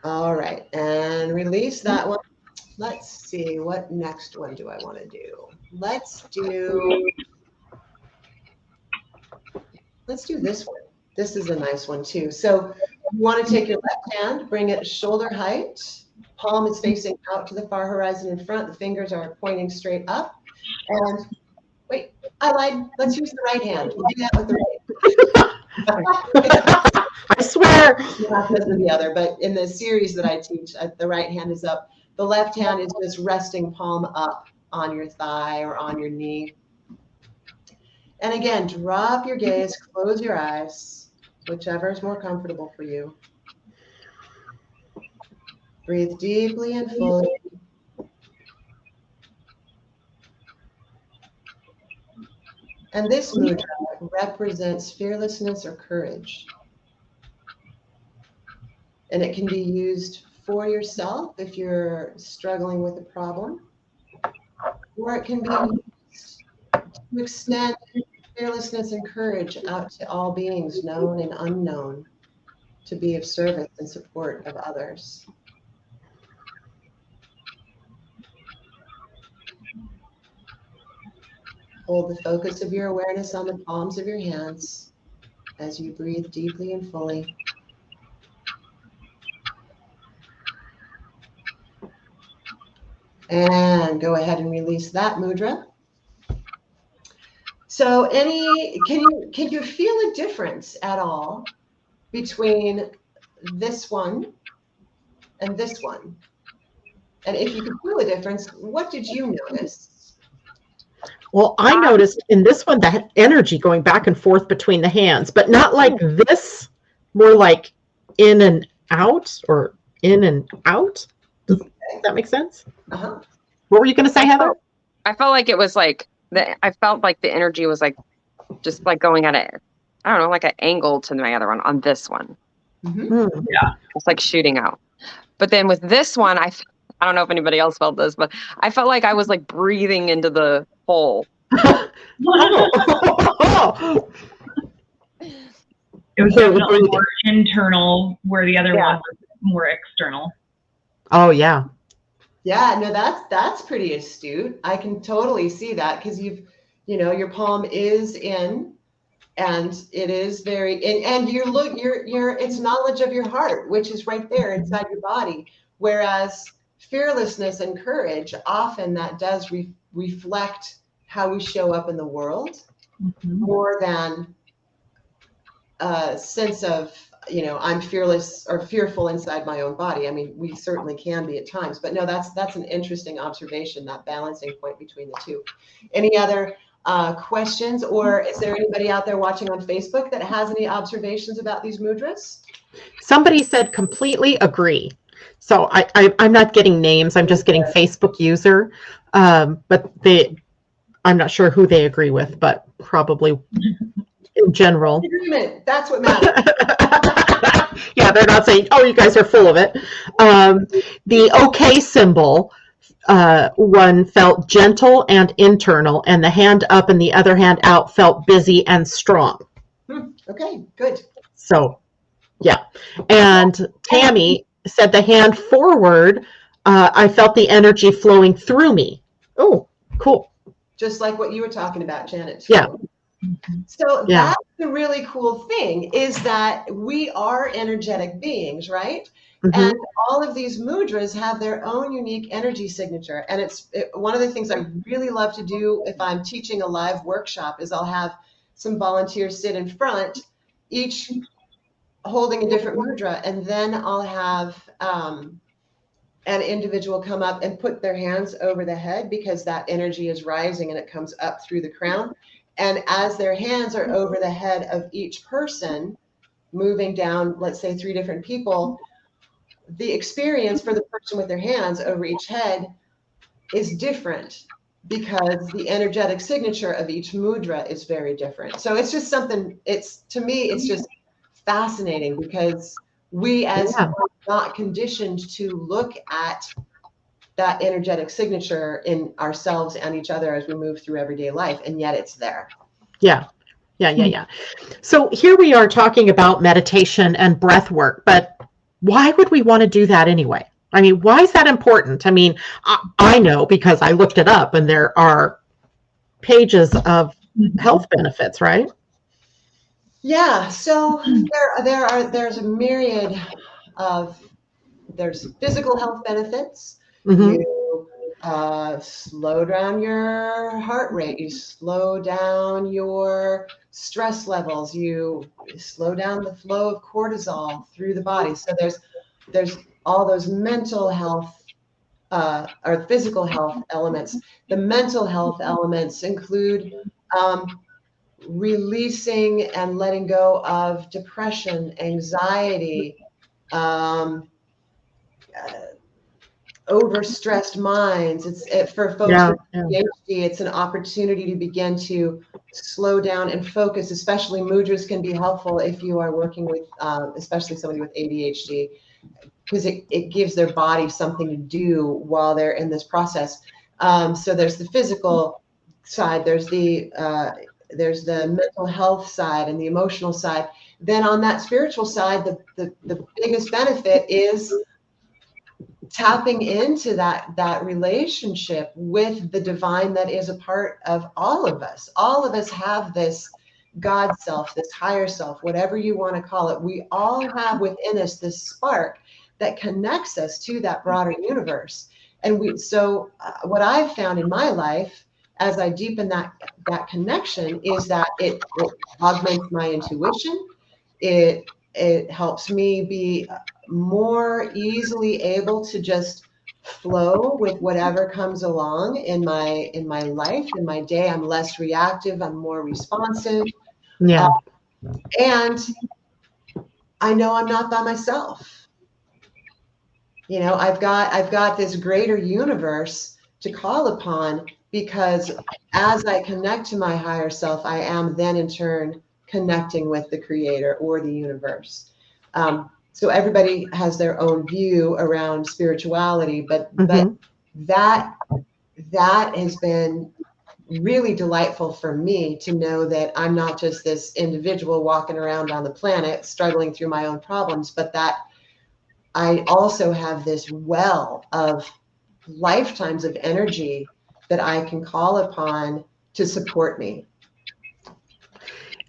[SPEAKER 2] All right, and release that one. Let's see, what next one do I want to do? Let's do this one. This is a nice one too. So you want to take your left hand, bring it shoulder height. Palm is facing out to the far horizon in front. The fingers are pointing straight up. And wait, I lied. Let's use the right hand. We'll do that with the right.
[SPEAKER 1] I swear.
[SPEAKER 2] Not because of the other, but in the series that I teach, the right hand is up. The left hand is just resting palm up on your thigh or on your knee. And again, drop your gaze, close your eyes, whichever is more comfortable for you. Breathe deeply and fully. And this mudra represents fearlessness or courage. And it can be used for yourself if you're struggling with a problem, or it can be used to extend fearlessness and courage out to all beings, known and unknown, to be of service and support of others. Hold the focus of your awareness on the palms of your hands as you breathe deeply and fully. And go ahead and release that mudra. So can you feel a difference at all between this one and this one? And if you could feel a difference, what did you notice?
[SPEAKER 1] Well, I noticed in this one that energy going back and forth between the hands, but not like this, more like in and out or in and out. Does that make sense?
[SPEAKER 2] Uh-huh.
[SPEAKER 1] What were you going to say, Heather?
[SPEAKER 3] I felt like it was like I felt like the energy was like just like going at it. I don't know, like an angle to my other one on this one.
[SPEAKER 2] Mm-hmm.
[SPEAKER 4] Yeah.
[SPEAKER 3] It's like shooting out. But then with this one, I don't know if anybody else felt this, but I felt like I was like breathing into the hole.
[SPEAKER 1] Oh.
[SPEAKER 4] It was definitely more internal, where the other one was more external.
[SPEAKER 1] Oh, yeah.
[SPEAKER 2] Yeah, no, that's pretty astute. I can totally see that, because your palm is in, and it is very, and you look, it's knowledge of your heart, which is right there inside your body. Whereas fearlessness and courage, often that does reflect how we show up in the world, more than a sense of, I'm fearless or fearful inside my own body. I mean, we certainly can be at times, but no, that's an interesting observation, that balancing point between the two. Any other questions, or is there anybody out there watching on Facebook that has any observations about these mudras?
[SPEAKER 1] Somebody said completely agree. So I'm not getting names. I'm just getting Facebook user. But I'm not sure who they agree with, but probably in general.
[SPEAKER 2] Agreement. That's what matters.
[SPEAKER 1] Yeah, they're not saying, oh, you guys are full of it. The okay symbol, one felt gentle and internal, and the hand up and the other hand out felt busy and strong.
[SPEAKER 2] Okay, good.
[SPEAKER 1] So, yeah. And Tammy said the hand forward, I felt the energy flowing through me. Oh, cool.
[SPEAKER 2] Just like what you were talking about, Janet. Too.
[SPEAKER 1] Yeah.
[SPEAKER 2] So
[SPEAKER 1] Yeah.
[SPEAKER 2] that's the really cool thing, is that we are energetic beings, right? And
[SPEAKER 1] Mhm.
[SPEAKER 2] all of these mudras have their own unique energy signature. And one of the things I really love to do if I'm teaching a live workshop is I'll have some volunteers sit in front, each holding a different mudra, and then I'll have an individual come up and put their hands over the head, because that energy is rising and it comes up through the crown. And as their hands are over the head of each person, moving down, let's say 3 different people, the experience for the person with their hands over each head is different, because the energetic signature of each mudra is very different. So it's just something, to me, it's just fascinating, because we as
[SPEAKER 1] Yeah.
[SPEAKER 2] are not conditioned to look at that energetic signature in ourselves and each other as we move through everyday life, and yet it's there.
[SPEAKER 1] Yeah. Yeah. So here we are talking about meditation and breath work, but why would we want to do that anyway? I mean, why is that important? I mean, I know because I looked it up and there are pages of health benefits, right?
[SPEAKER 2] Yeah, so there's a myriad of there's physical health benefits.
[SPEAKER 1] Mm-hmm.
[SPEAKER 2] You slow down your heart rate, you slow down your stress levels, you slow down the flow of cortisol through the body. So there's all those mental health or physical health elements. The mental health elements include releasing and letting go of depression, anxiety, um, overstressed minds. For folks
[SPEAKER 1] Yeah.
[SPEAKER 2] with ADHD, it's an opportunity to begin to slow down and focus. Especially mudras can be helpful if you are working with, especially somebody with ADHD, because it gives their body something to do while they're in this process. So there's the physical side, there's the mental health side and the emotional side. Then on that spiritual side, the biggest benefit is tapping into that relationship with the divine that is a part of all of us. All of us have this God self, this higher self, whatever you want to call it. We all have within us this spark that connects us to that broader universe. And what I've found in my life as I deepen that connection is that it augments my intuition. It helps me be more easily able to just flow with whatever comes along in my life, in my day. I'm less reactive, I'm more responsive,
[SPEAKER 1] Yeah.
[SPEAKER 2] and I know I'm not by myself. I've got this greater universe to call upon, because as I connect to my higher self, I am then in turn connecting with the creator or the universe. So everybody has their own view around spirituality, but
[SPEAKER 1] Mm-hmm.
[SPEAKER 2] that has been really delightful for me, to know that I'm not just this individual walking around on the planet struggling through my own problems, but that I also have this well of lifetimes of energy that I can call upon to support me.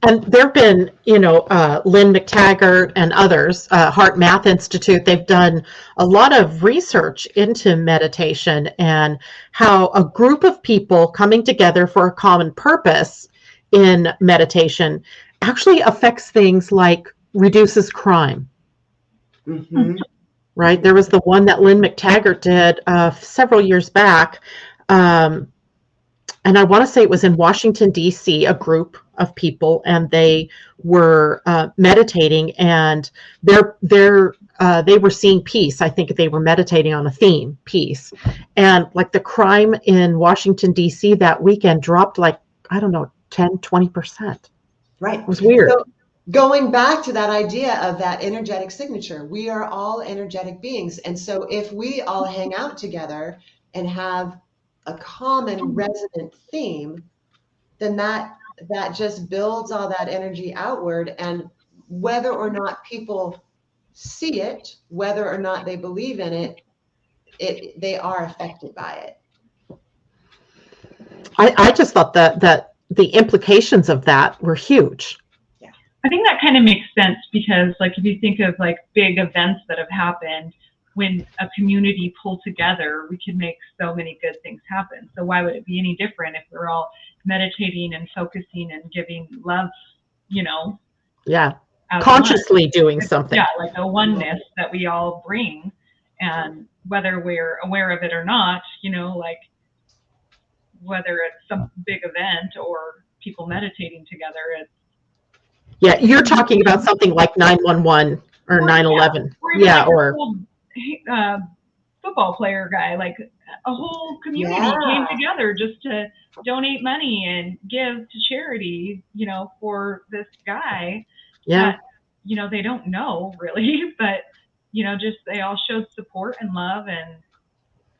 [SPEAKER 1] And there have been, Lynn McTaggart and others, Heart Math Institute, they've done a lot of research into meditation and how a group of people coming together for a common purpose in meditation actually affects things like reduces crime,
[SPEAKER 2] Mm-hmm.
[SPEAKER 1] right? There was the one that Lynn McTaggart did several years back. Um, and I want to say it was in Washington, D.C., a group of people, and they were meditating, and they were seeing peace. I think they were meditating on a theme, peace. And like the crime in Washington, D.C. that weekend dropped like, I don't know, 10, 20%.
[SPEAKER 2] Right.
[SPEAKER 1] It was weird.
[SPEAKER 2] So going back to that idea of that energetic signature, we are all energetic beings. And so if we all hang out together and have a common resonant theme, then that just builds all that energy outward. And whether or not people see it, whether or not they believe in it, they are affected by it.
[SPEAKER 1] I just thought that the implications of that were huge.
[SPEAKER 4] I think that kind of makes sense because, like, if you think of like big events that have happened, when a community pulled together, we can make so many good things happen. So why would it be any different if we're all meditating and focusing and giving love, you know,
[SPEAKER 1] Yeah.
[SPEAKER 4] as
[SPEAKER 1] Consciously
[SPEAKER 4] one?
[SPEAKER 1] doing something.
[SPEAKER 4] Yeah, like a oneness that we all bring, and whether we're aware of it or not, you know, like whether it's some big event or people meditating together, it's
[SPEAKER 1] Yeah, you're talking about something like 911 or 9/11.
[SPEAKER 4] or even
[SPEAKER 1] Yeah,
[SPEAKER 4] like
[SPEAKER 1] or
[SPEAKER 4] a whole football player guy, like a whole community
[SPEAKER 2] Yeah.
[SPEAKER 4] came together just to donate money and give to charity, you know, for this guy
[SPEAKER 1] yeah.
[SPEAKER 4] that, you know, they don't know really, but, you know, just they all showed support and love, and,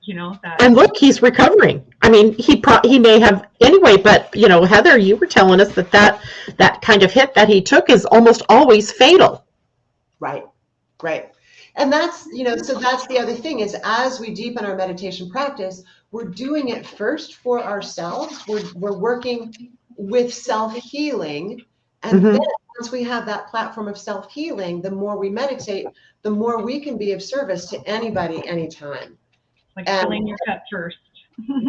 [SPEAKER 4] you know, that.
[SPEAKER 1] And look, he's recovering. I mean, he may have anyway, but you know, Heather, you were telling us that kind of hit that he took is almost always fatal.
[SPEAKER 2] Right, right. And that's, you know, so that's the other thing is as we deepen our meditation practice, we're doing it first for ourselves. We're working with self-healing. And
[SPEAKER 1] Mhm.
[SPEAKER 2] then once we have that platform of self-healing, the more we meditate, the more we can be of service to anybody, anytime.
[SPEAKER 4] Like
[SPEAKER 2] And
[SPEAKER 4] filling your cup first.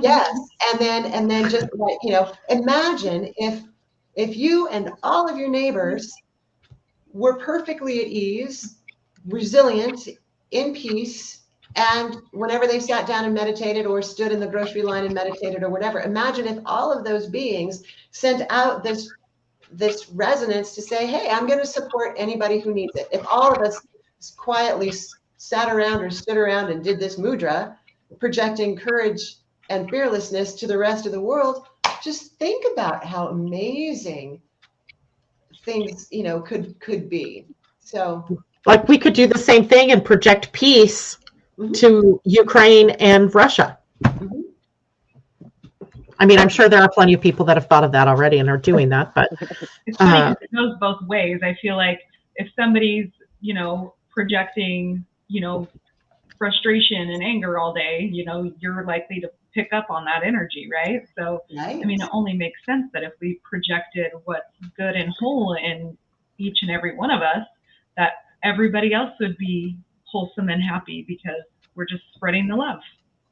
[SPEAKER 2] yes, and then just like, you know, imagine if you and all of your neighbors were perfectly at ease, resilient, in peace, and whenever they sat down and meditated or stood in the grocery line and meditated or whatever, imagine if all of those beings sent out this resonance to say, hey, I'm going to support anybody who needs it. If all of us quietly sat around or stood around and did this mudra, projecting courage and fearlessness to the rest of the world, just think about how amazing things, you know, could be. So
[SPEAKER 1] Like we could do the same thing and project peace
[SPEAKER 2] Mhm.
[SPEAKER 1] to Ukraine and Russia.
[SPEAKER 2] Mhm.
[SPEAKER 1] I mean, I'm sure there are plenty of people that have thought of that already and are doing that, but
[SPEAKER 4] It's funny because it goes both ways. I feel like if somebody's, you know, projecting, you know, frustration and anger all day, you know, you're likely to pick up on that energy, right? So,
[SPEAKER 2] Right.
[SPEAKER 4] I mean, it only makes sense that if we projected what's good and whole in each and every one of us, that everybody else would be wholesome and happy because we're just spreading the love.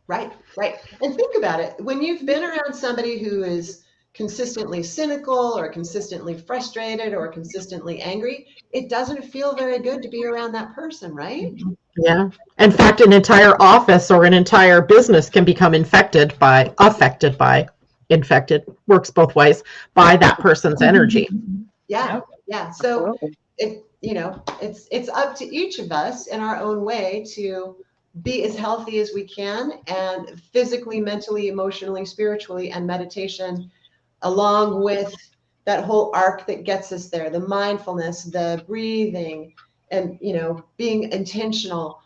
[SPEAKER 2] Right, right. And think about it. When you've been around somebody who is consistently cynical or consistently frustrated or consistently angry, it doesn't feel very good to be around that person, right?
[SPEAKER 1] yeah. In fact, an entire office or an entire business can become affected by, works both ways, by that person's energy.
[SPEAKER 2] Yeah,
[SPEAKER 4] Yep.
[SPEAKER 2] yeah. So
[SPEAKER 3] Absolutely.
[SPEAKER 2] it, you know, it's up to each of us in our own way to be as healthy as we can, and physically, mentally, emotionally, spiritually, and meditation, along with that whole arc that gets us there, the mindfulness, the breathing, and, you know, being intentional,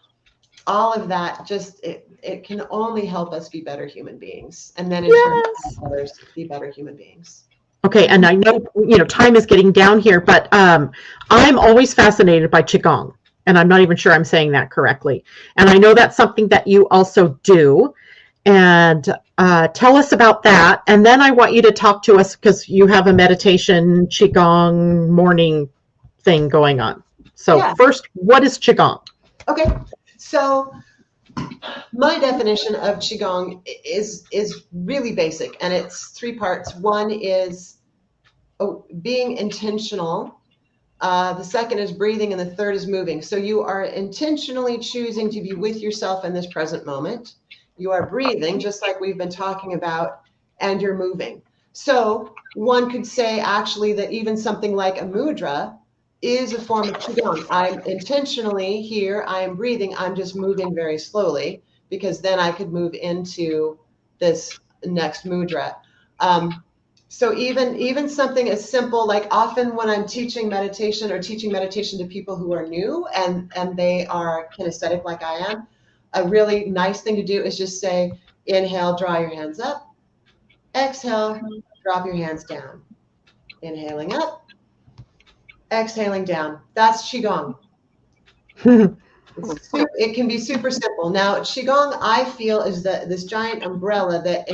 [SPEAKER 2] all of that just it can only help us be better human beings, and then in turn
[SPEAKER 1] Yes.
[SPEAKER 2] help others be better human beings.
[SPEAKER 1] Okay, and I know, you know, time is getting down here, but I'm always fascinated by Qigong, and I'm not even sure I'm saying that correctly. And I know that's something that you also do. And tell us about that. And then I want you to talk to us because you have a meditation Qigong morning thing going on. So
[SPEAKER 2] Yeah.
[SPEAKER 1] first, what is Qigong?
[SPEAKER 2] Okay, so my definition of Qigong is really basic, and it's three parts. One is being intentional. The second is breathing, and the third is moving. So you are intentionally choosing to be with yourself in this present moment. You are breathing, just like we've been talking about, and you're moving. So one could say actually that even something like a mudra is a form of Qigong. I'm intentionally here, I'm breathing, I'm just moving very slowly, because then I could move into this next mudra. So even something as simple, like often when I'm teaching meditation or teaching meditation to people who are new and they are kinesthetic like I am, a really nice thing to do is just say, inhale, draw your hands up. Exhale, drop your hands down. Inhaling up, exhaling down. That's Qigong. It can be super simple. Now, Qigong, I feel, is this giant umbrella that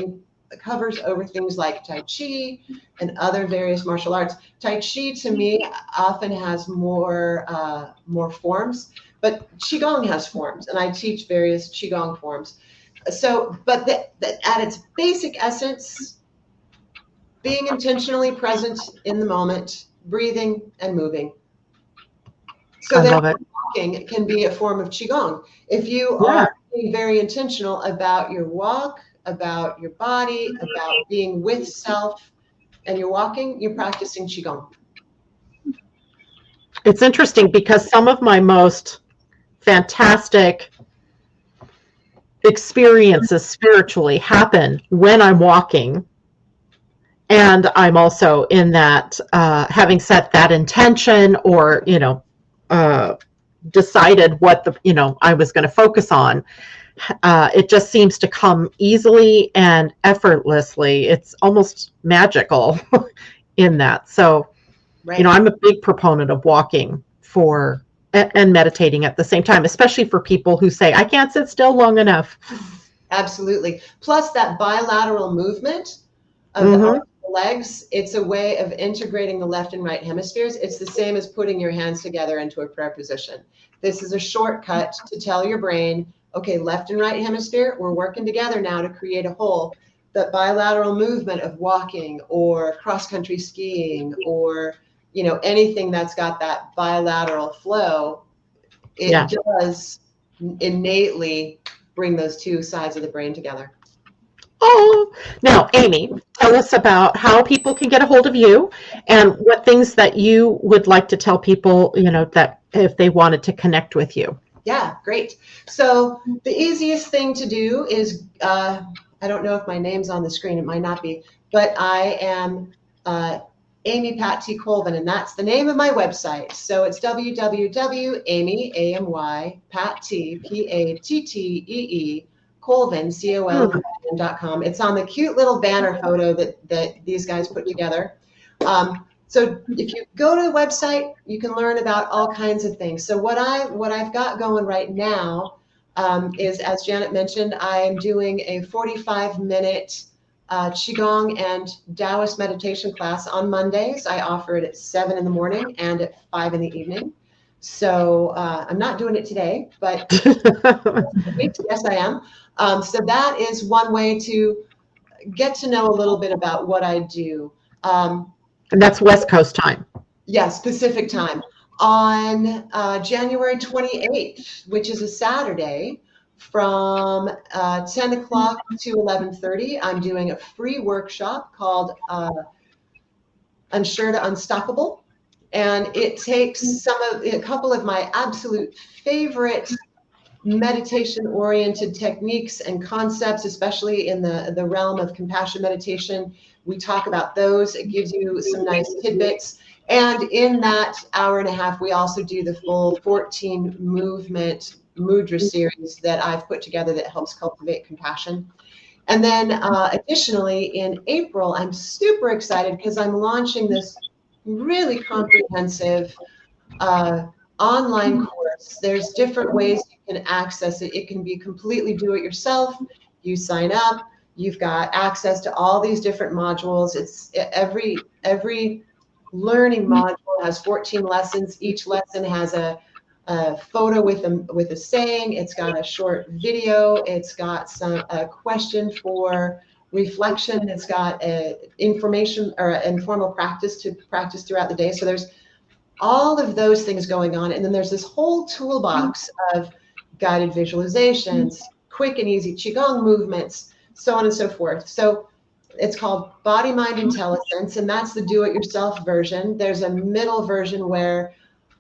[SPEAKER 2] covers over things like Tai Chi and other various martial arts. Tai Chi to me often has more forms, but Qigong has forms, and I teach various Qigong forms. So, but at its basic essence, being intentionally present in the moment, breathing and moving. So
[SPEAKER 1] I love it.
[SPEAKER 2] walking can be a form of Qigong. If you
[SPEAKER 1] Yeah.
[SPEAKER 2] are being very intentional about your walk, about your body, about being with self, and you're walking, you're practicing Qigong.
[SPEAKER 1] It's interesting because some of my most fantastic experiences spiritually happen when I'm walking. And I'm also in that, having set that intention or, decided what I was going to focus on. It just seems to come easily and effortlessly. It's almost magical in that. So,
[SPEAKER 2] Right.
[SPEAKER 1] I'm a big proponent of walking and meditating at the same time, especially for people who say, I can't sit still long enough.
[SPEAKER 2] Absolutely. Plus that bilateral movement of
[SPEAKER 1] Mhm.
[SPEAKER 2] the legs, it's a way of integrating the left and right hemispheres. It's the same as putting your hands together into a prayer position. This is a shortcut to tell your brain, okay, left and right hemisphere, we're working together now to create a whole. That bilateral movement of walking or cross-country skiing or anything that's got that bilateral flow, it
[SPEAKER 1] Yeah.
[SPEAKER 2] does innately bring those two sides of the brain together.
[SPEAKER 1] Oh, now, Amy, tell us about how people can get a hold of you and what things that you would like to tell people, that if they wanted to connect with you.
[SPEAKER 2] Yeah, great. So the easiest thing to do is, I don't know if my name's on the screen, it might not be, but I am Amy Pat T. Colvin, and that's the name of my website. So it's www.amy, A-M-Y, Pat T, P-A-T-T-E-E, Colvin, C-O-L-V-I-N.com. It's on the cute little banner photo that these guys put together. So if you go to the website, you can learn about all kinds of things. So what I've got going right now is, as Janet mentioned, I'm doing a 45-minute Qigong and Taoist meditation class on Mondays. I offer it at 7 in the morning and at 5 in the evening. So I'm not doing it today, but yes, I am. So that is one way to get to know a little bit about what I do.
[SPEAKER 1] And that's West Coast time.
[SPEAKER 2] Yes, Pacific time. On January 28th, which is a Saturday, from 10 o'clock to 11:30, I'm doing a free workshop called Unsure to Unstoppable. And it takes a couple of my absolute favorite meditation-oriented techniques and concepts, especially in the realm of compassion meditation. We talk about those. It gives you some nice tidbits. And in that hour and a half, we also do the full 14 movement mudra series that I've put together that helps cultivate compassion. And then additionally, in April, I'm super excited because I'm launching this really comprehensive online course. There's different ways you can access it. It can be completely do it yourself. You sign up, you've got access to all these different modules. It's every learning module has 14 lessons. Each lesson has a photo with a saying. It's got a short video. It's got a question for reflection. It's got information or informal practice to practice throughout the day. So there's all of those things going on. And then there's this whole toolbox of guided visualizations, quick and easy Qigong movements, so on and so forth. So it's called Body, Mind, Intelligence, and that's the do-it-yourself version. There's a middle version where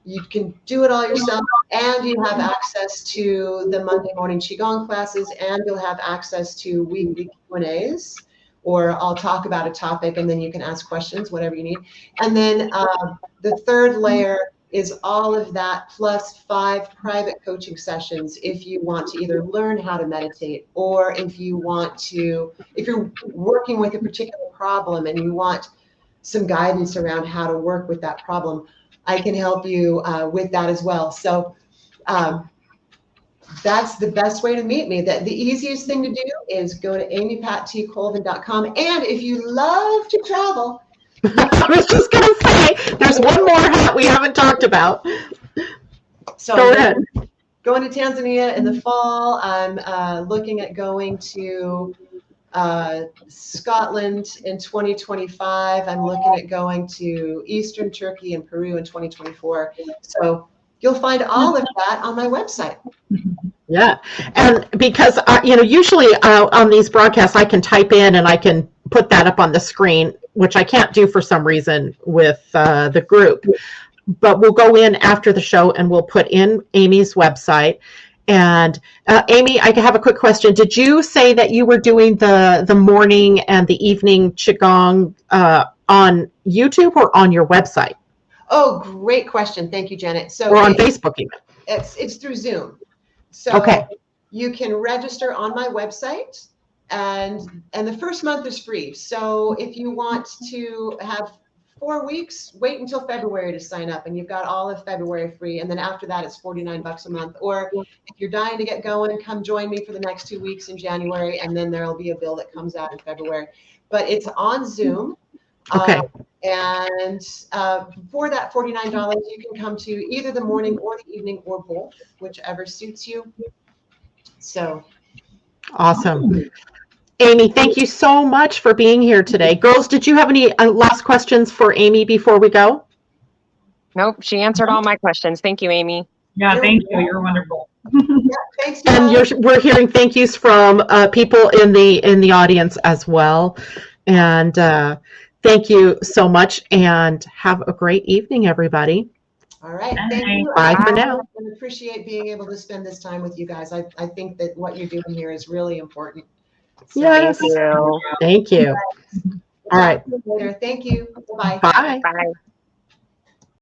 [SPEAKER 2] you can do it all yourself, and you have access to the Monday morning Qigong classes, and you'll have access to weekly Q&As, or I'll talk about a topic, and then you can ask questions, whatever you need. And then the third layer is all of that plus 5 private coaching sessions if you want to either learn how to meditate, or if you're working with a particular problem and you want some guidance around how to work with that problem, I can help you with that as well. So that's the best way to meet me. The easiest thing to do is go to amypattcolvin.com. And if you love to travel,
[SPEAKER 1] I was just going to say, there's one more hat we haven't talked about.
[SPEAKER 2] so
[SPEAKER 1] Go ahead.
[SPEAKER 2] Going to Tanzania in the fall. I'm looking at going to Scotland in 2025. I'm looking at going to Eastern Turkey and Peru in 2024. So you'll find all of that on my website.
[SPEAKER 1] Yeah. And because, usually on these broadcasts, I can type in and I can put that up on the screen, which I can't do for some reason with the group. But we'll go in after the show and we'll put in Amy's website. And Amy, I have a quick question. Did you say that you were doing the morning and the evening Qigong on YouTube or on your website?
[SPEAKER 2] Oh, great question. Thank you, Janet. So
[SPEAKER 1] or on Facebook even?
[SPEAKER 2] It's through Zoom. So
[SPEAKER 1] Okay.
[SPEAKER 2] You can register on my website, and the first month is free. So if you want to have 4 weeks, wait until February to sign up, and you've got all of February free. And then after that, it's $49 a month. Or if you're dying to get going, come join me for the next 2 weeks in January, and then there'll be a bill that comes out in February. But it's on Zoom.
[SPEAKER 1] Okay.
[SPEAKER 2] And for that $49, you can come to either the morning or the evening or both, whichever suits you. So
[SPEAKER 1] Awesome. Amy, thank you so much for being here today. Girls, did you have any last questions for Amy before we go?
[SPEAKER 3] Nope, she answered all my questions. Thank you, Amy.
[SPEAKER 4] Yeah, thank you. You're wonderful.
[SPEAKER 2] yeah, thanks.
[SPEAKER 1] And we're hearing thank yous from people in the audience as well. And thank you so much, and have a great evening, everybody.
[SPEAKER 2] All right. Thank you.
[SPEAKER 1] Bye for now.
[SPEAKER 2] I appreciate being able to spend this time with you guys. I think that what you're doing here is really important. So,
[SPEAKER 1] Yes.
[SPEAKER 3] Thank you.
[SPEAKER 1] Thank you. All right.
[SPEAKER 2] Later. Thank you. Bye-bye.
[SPEAKER 1] Bye.
[SPEAKER 3] Bye.